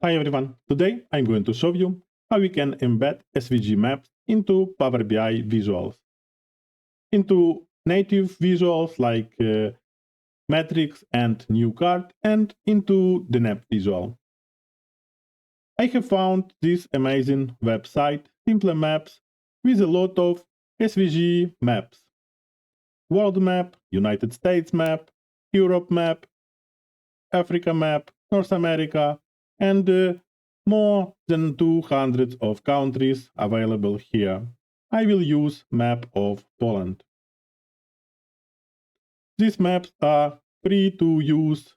Hi everyone, today I'm going to show you how we can embed SVG maps into Power BI visuals, into native visuals like metrics and new card, and into the Deneb visual. I have found this amazing website, Simple Maps, with a lot of SVG maps. World map, United States map, Europe map, Africa map, North America, and more than 200 of countries available here. I will use map of Poland. These maps are free to use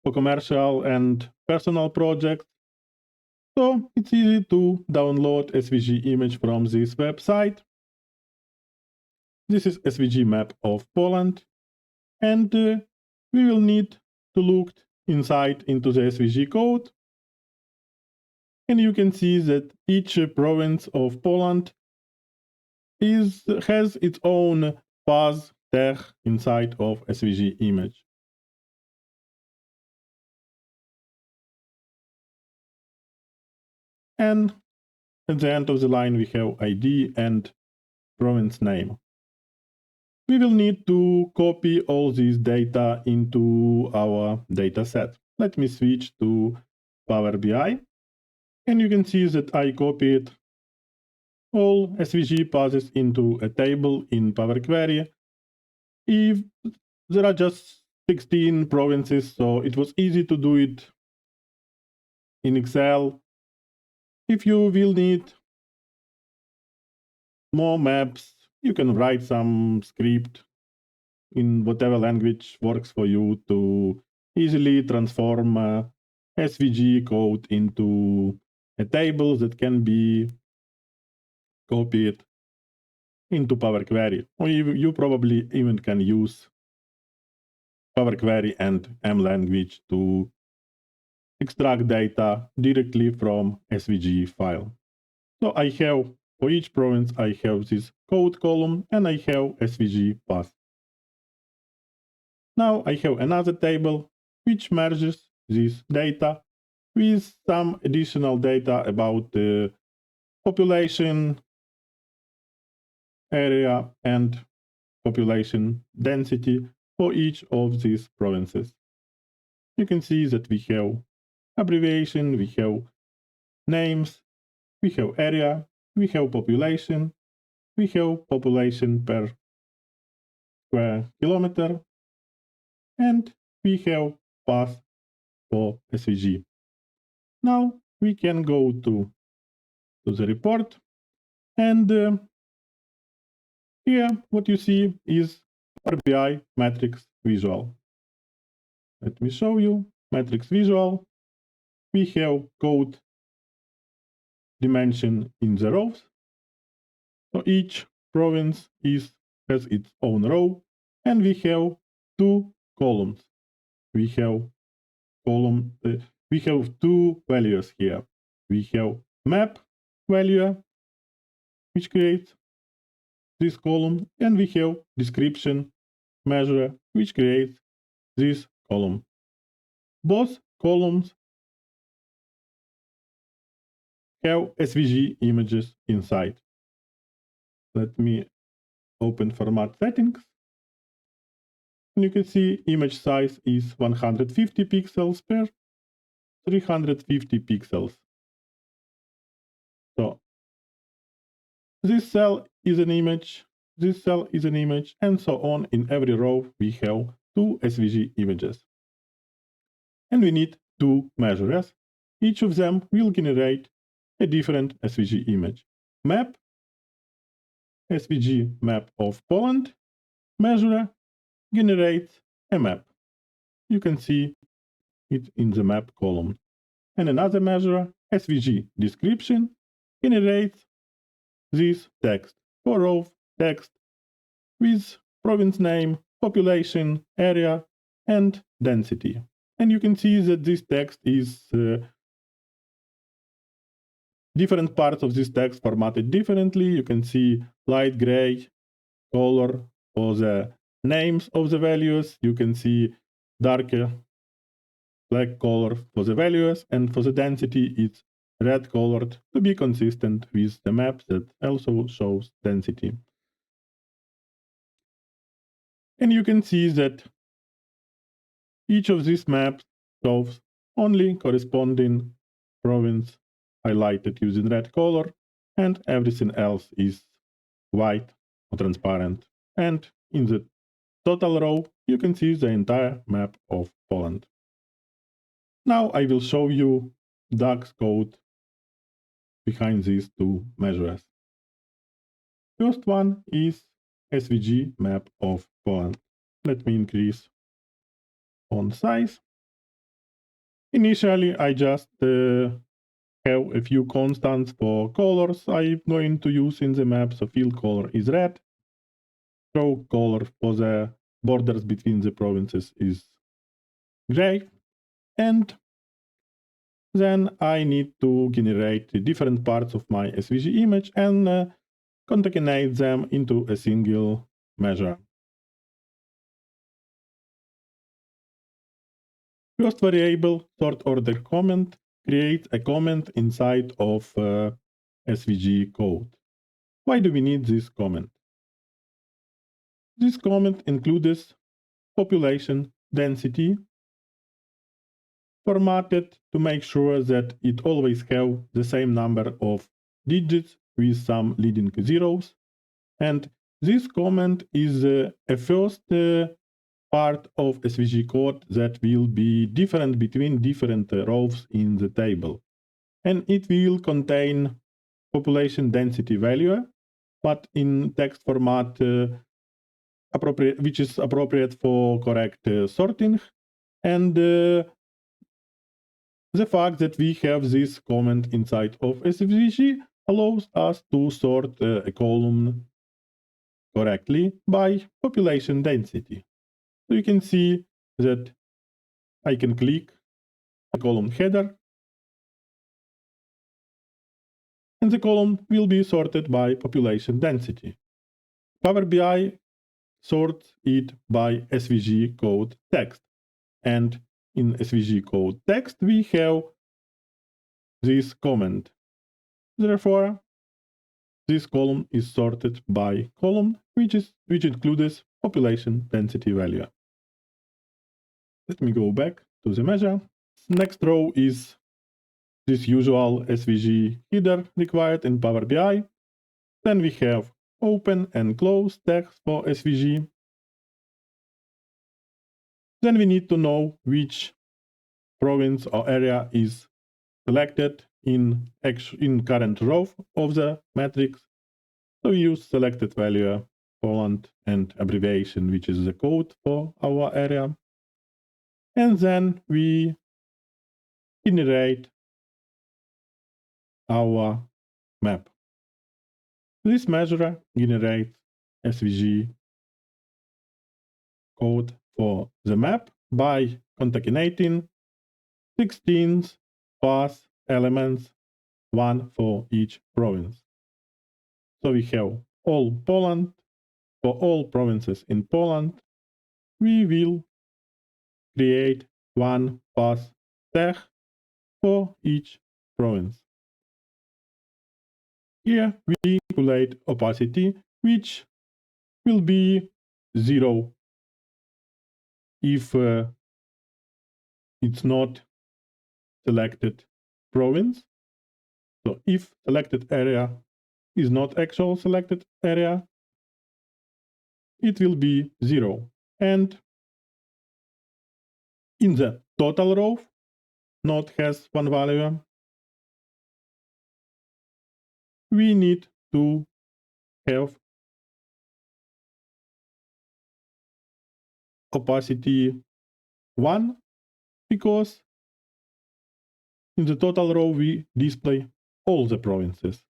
for commercial and personal projects, so it's easy to download SVG image from this website. This is SVG map of Poland, and we will need to look inside into the SVG code. And you can see that each province of Poland has its own path tag inside of SVG image. And at the end of the line, we have ID and province name. We will need to copy all this data into our data set. Let me switch to Power BI. And you can see that I copied all SVG paths into a table in Power Query. If there are just 16 provinces, so it was easy to do it in Excel. If you will need more maps, you can write some script in whatever language works for you to easily transform SVG code into a table that can be copied into Power Query. Or you probably even can use Power Query and M language to extract data directly from SVG file. So I have, for each province, I have this code column and I have SVG path. Now I have another table which merges this data with some additional data about the population, area, and population density for each of these provinces. You can see that we have abbreviation, we have names, we have area, we have population, we have population per square kilometer, and we have path for SVG. Now we can go to the report, and here what you see is Power BI matrix visual. Let me show you matrix visual. We have code dimension in the rows. So each province has its own row, and we have two columns. We have two values here. We have map value, which creates this column, and we have description measure, which creates this column. Both columns have SVG images inside. Let me open format settings. And you can see image size is 150 pixels per 350 pixels. So this cell is an image, this cell is an image, and so on. In every row, we have two SVG images. And we need two measures. Each of them will generate a different SVG image. Map, SVG map of Poland, measure generates a map. You can see it in the map column. And another measure, SVG description, generates this text, 4 row text with province name, population, area, and density. And you can see that this text is different parts of this text formatted differently. You can see light gray color for the names of the values. You can see darker black color for the values, and for the density it's red colored to be consistent with the map that also shows density. And you can see that each of these maps shows only corresponding province highlighted using red color, and everything else is white or transparent. And in the total row, you can see the entire map of Poland. Now I will show you DAX code behind these two measures. First one is SVG map of Poland. Let me increase font size. Initially, I just have a few constants for colors I'm going to use in the map. So field color is red. Stroke color for the borders between the provinces is gray. And then I need to generate the different parts of my SVG image and concatenate them into a single measure. First variable, sort order comment, creates a comment inside of SVG code. Why do we need this comment? This comment includes population density formatted to make sure that it always have the same number of digits with some leading zeros. And this comment is a first part of SVG code that will be different between different rows in the table. And it will contain population density value, but in text format which is appropriate for correct sorting. And the fact that we have this comment inside of SVG allows us to sort a column correctly by population density. So you can see that I can click the column header, and the column will be sorted by population density. Power BI sorts it by SVG code text. And in SVG code text, we have this comment. Therefore, this column is sorted by column, which includes population density value. Let me go back to the measure. Next row is this usual SVG header required in Power BI. Then we have open and close text for SVG. Then we need to know which province or area is selected in current row of the matrix. So we use selected value Poland and abbreviation, which is the code for our area. And then we generate our map. This measure generates SVG code for the map by concatenating 16 path elements, one for each province. So we have all Poland. For all provinces in Poland, we will create one path tag for each province. Here we calculate opacity, which will be 0 if it's not selected province. So if selected area is not actual selected area, it will be 0. And in the total row, not has one value, we need to have opacity 1, because in the total row we display all the provinces.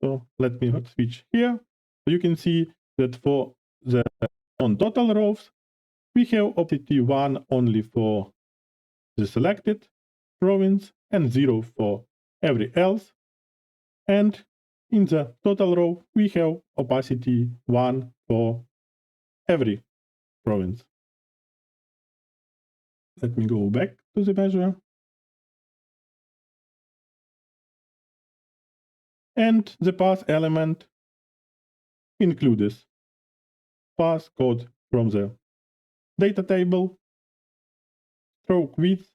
So let me switch here. So you can see that for the non-total rows, we have opacity 1 only for the selected province and 0 for every else. And in the total row, we have opacity 1 for every province. Let me go back to the measure. And the path element includes path code from the data table, stroke width,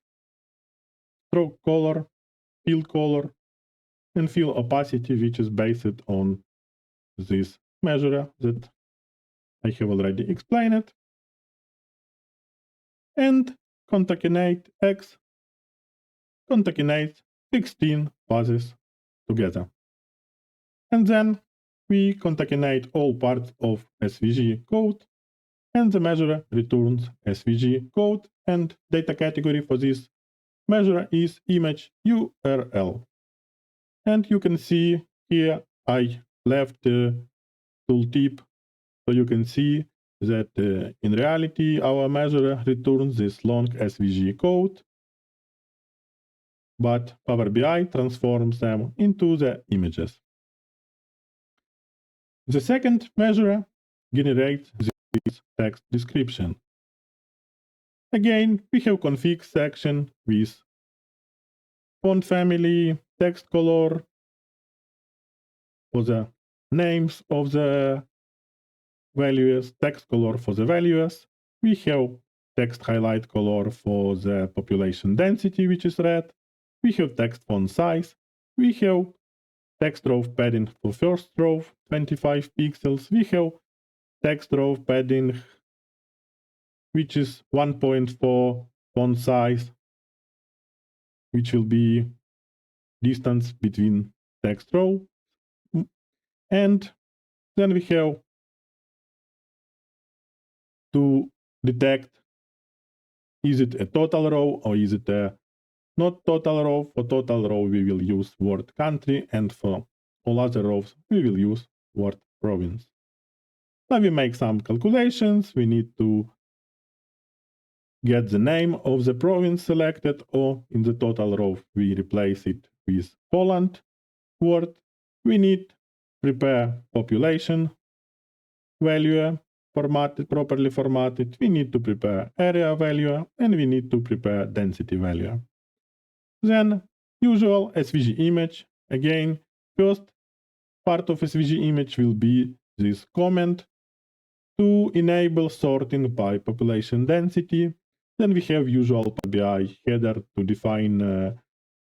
stroke color, fill color, and fill opacity, which is based on this measure that I have already explained. And concatenate X concatenates 16 paths together. And then we concatenate all parts of SVG code, and the measure returns SVG code, and data category for this measure is image URL. And you can see here I left tooltip, so you can see that in reality our measure returns this long SVG code, but Power BI transforms them into the images. The second measure generates this text description. Again, we have config section with font family, text color for the names of the values, text color for the values. We have text highlight color for the population density, which is red. We have text font size. We have text row padding for first row, 25 pixels. We have text row padding, which is 1.4 font size, which will be distance between text row. And then we have to detect, is it a total row or is it a not total row. For total row, we will use word country, and for all other rows, we will use word province. Now we make some calculations. We need to get the name of the province selected, or in the total row, we replace it with Poland word. We need prepare population value formatted, properly formatted. We need to prepare area value, and we need to prepare density value. Then usual SVG image. Again, first part of SVG image will be this comment to enable sorting by population density. Then we have usual PBI header to define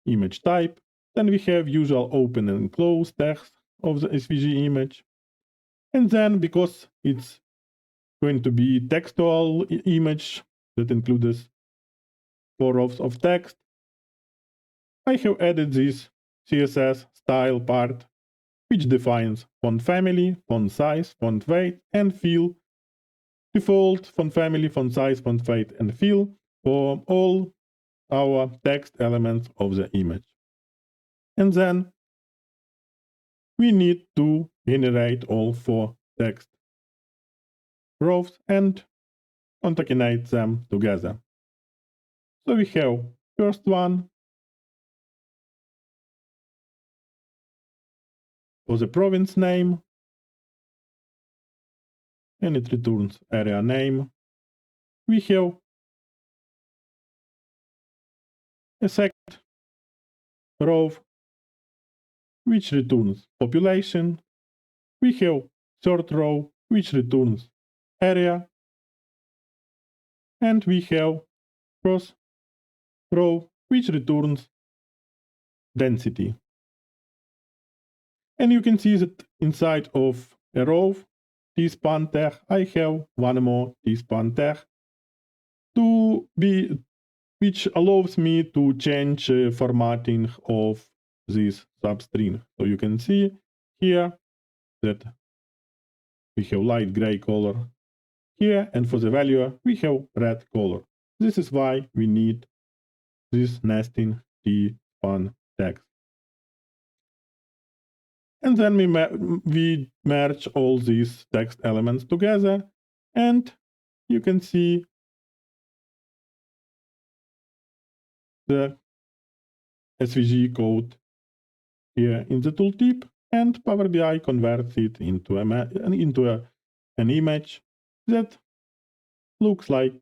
image type. Then we have usual open and close text of the SVG image. And then, because it's going to be textual image that includes 4 rows of text, I have added this CSS style part, which defines font family, font size, font weight, and fill. Default font family, font size, font weight, and fill for all our text elements of the image. And then we need to generate all 4 text rows and concatenate them together. So we have first one for the province name, and it returns area name. We have a second row which returns population. We have third row which returns area, and we have fourth row which returns density. And you can see that inside of a row t-span tag, I have one more t-span tag which allows me to change formatting of this substring. So you can see here that we have light gray color here, and for the value we have red color. This is why we need this nesting t-span tags. And then we merge all these text elements together, and you can see the SVG code here in the tooltip, and Power BI converts it into an image that looks like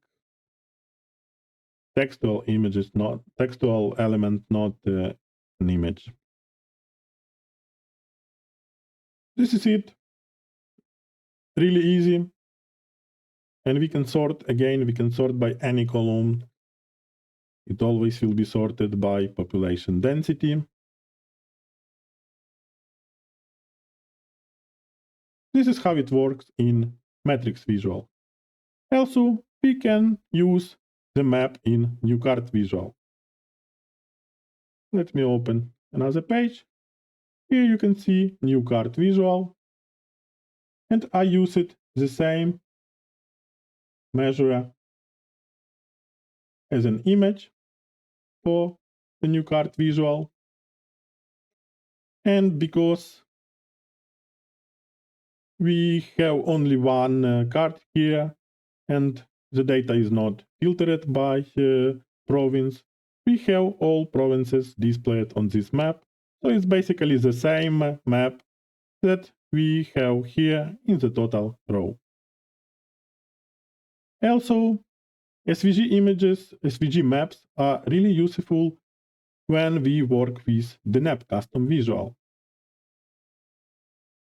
textual images, not textual element, not an image. This is it. Really easy. And we can sort again, we can sort by any column. It always will be sorted by population density. This is how it works in matrix visual. Also, we can use the map in new card visual. Let me open another page. Here you can see new card visual. And I use it the same measure as an image for the new card visual. And because we have only one card here and the data is not filtered by province, we have all provinces displayed on this map. So it's basically the same map that we have here in the total row. Also, SVG images, SVG maps are really useful when we work with Deneb custom visual.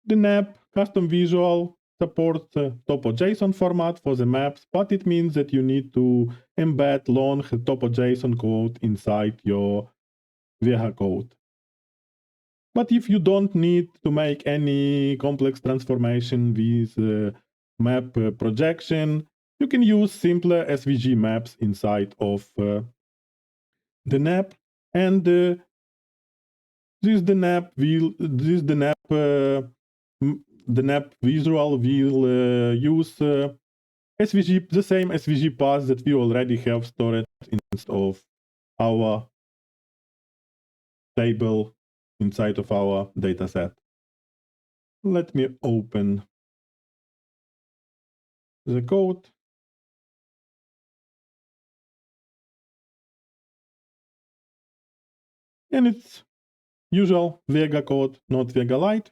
Deneb custom visual supports topo.json format for the maps, but it means that you need to embed long topo.json code inside your Vega code. But if you don't need to make any complex transformation with map projection, you can use simpler SVG maps inside of Deneb, and this Deneb visual will use SVG, the same SVG path that we already have stored instead of our table inside of our dataset. Let me open the code. And it's usual Vega code, not Vega Lite.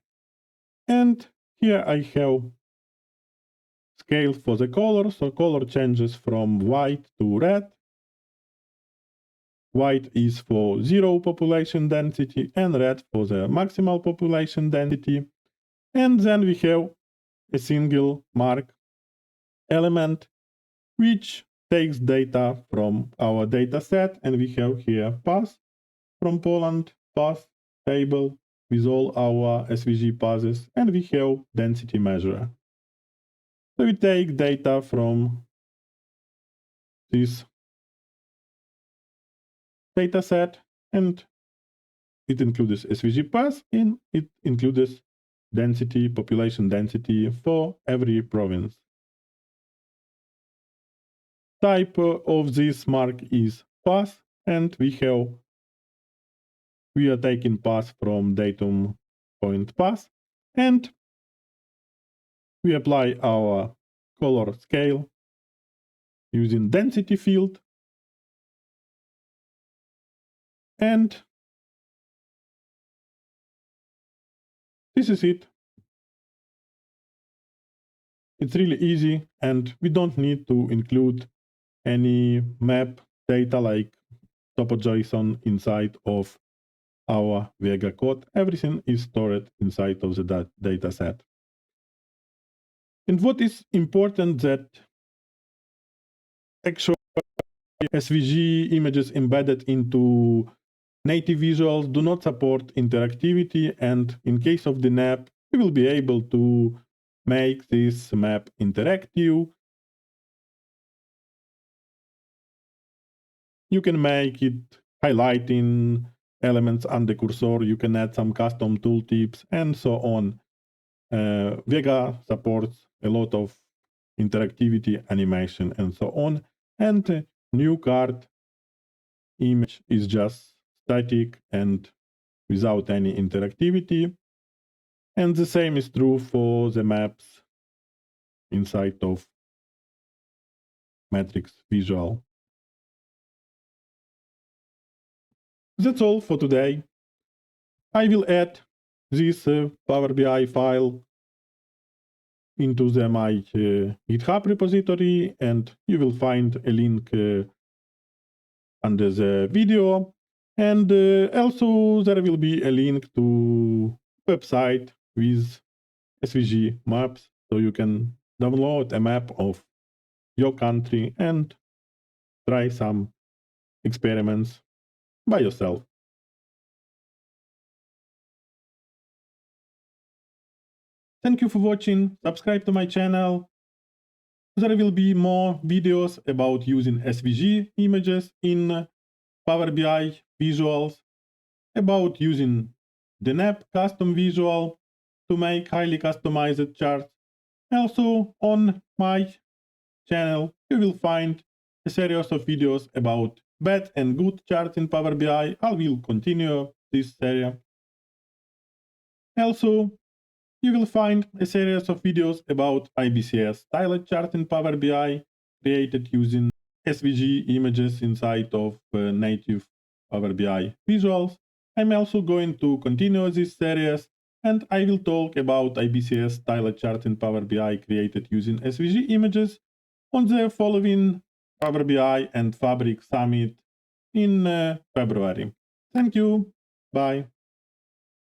And here I have scale for the color. So color changes from white to red. White is for 0 population density and red for the maximal population density. And then we have a single mark element which takes data from our data set, and we have here path from Poland, path table with all our SVG paths, and we have density measure. So we take data from this data set, and it includes SVG path, and it includes density, population density for every province. Type of this mark is path, and we are taking path from datum point path, and we apply our color scale using density field, and this is it. It's really easy, and we don't need to include any map data like topo.json inside of our Vega code. Everything is stored inside of the data set. And what is important that actually SVG images embedded into native visuals do not support interactivity, and in case of the Deneb, we will be able to make this map interactive. You can make it highlighting elements on the cursor, you can add some custom tooltips, and so on. Vega supports a lot of interactivity, animation, and so on. And new card image is just static and without any interactivity. And the same is true for the maps inside of matrix visual. That's all for today. I will add this Power BI file into my GitHub repository, and you will find a link under the video. And also there will be a link to website with SVG maps, so you can download a map of your country and try some experiments by yourself. Thank you for watching. Subscribe to my channel. There will be more videos about using SVG images in Power BI visuals, about using Deneb custom visual to make highly customized charts. Also on my channel you will find a series of videos about bad and good charts in Power BI. I will continue this series. Also, you will find a series of videos about IBCS styled chart in Power BI created using SVG images inside of native Power BI visuals. I'm also going to continue this series and I will talk about IBCS styled chart in Power BI created using SVG images on the following Power BI and Fabric Summit in February. Thank you. Bye.